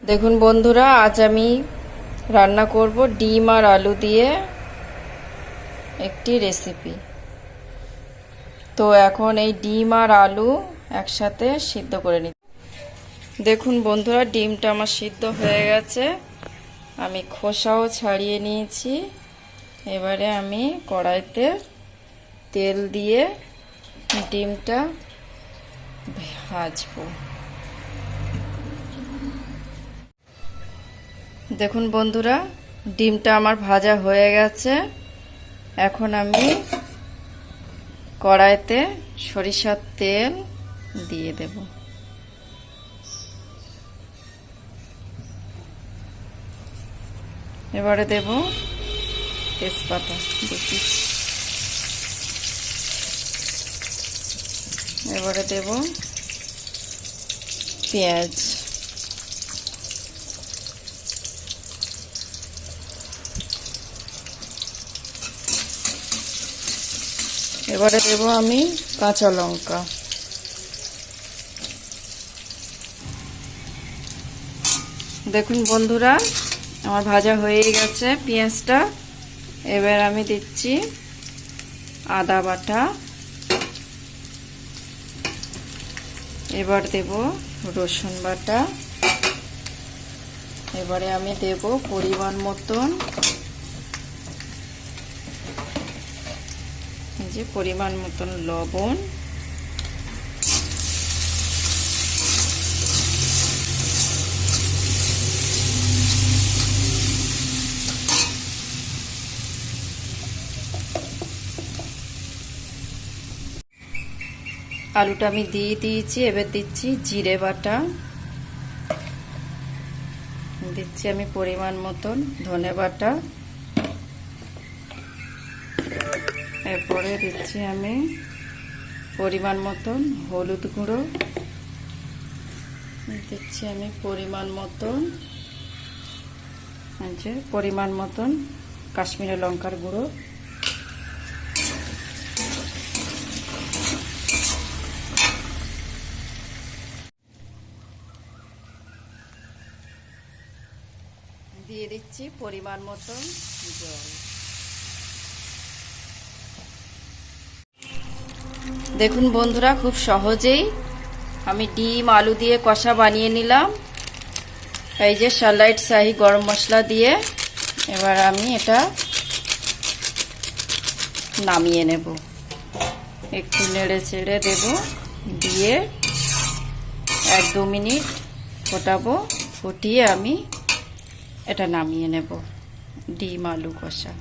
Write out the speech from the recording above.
দেখুন বন্ধুরা, আজ আমি রান্না করব ডিম আর আলু দিয়ে একটি রেসিপি। তো এখন এই ডিম আর আলু একসাথে সিদ্ধ করে নিই। দেখুন বন্ধুরা, ডিমটা আমার সিদ্ধ হয়ে গেছে, আমি খোসাও ছাড়িয়ে নিয়েছি। এবারে আমি কড়াইতে তেল দিয়ে ডিমটা ভাজবো। দেখুন বন্ধুরা, ডিমটা আমার ভাজা হয়ে গেছে। এখন আমি কড়াইতে সরিষার তেল দিয়ে দেব। এবারে দেব তেজপাতা দেখি। এবারে দেব পেঁয়াজ। এবারে দেব আমি কাঁচা লঙ্কা। দেখুন বন্ধুরা, আমার ভাজা হয়ে গেছে পেঁয়াজটা। এবার আমি দিচ্ছি আদা বাটা। এবার দেব রসুন বাটা। এবারে আমি দেব পরিমাণ মতন লবণ। আলুটা আমি দিয়ে দিয়েছি। এবার দিচ্ছি জিরে বাটা, দিচ্ছি আমি পরিমাণ মতন ধনে বাটা। এরপরে দিচ্ছি আমি পরিমাণ মতন হলুদ গুঁড়ো, দিচ্ছি আমি পরিমাণ মতন কাশ্মীরি লঙ্কার গুঁড়ো। দিয়ে দিচ্ছি পরিমাণ মতন জল। দেখুন বন্ধুরা, খুব সহজেই আমি ডিম আলু দিয়ে কষা বানিয়ে নিলাম। এই যে সালাইট শাহি গরম মশলা দিয়ে এবার আমি এটা নামিয়ে নেব। একটু নেড়ে চেড়ে দেব, দিয়ে 1-2 মিনিট ফোটাবো। ফুটিয়ে আমি এটা নামিয়ে নেব ডিম আলু কষা।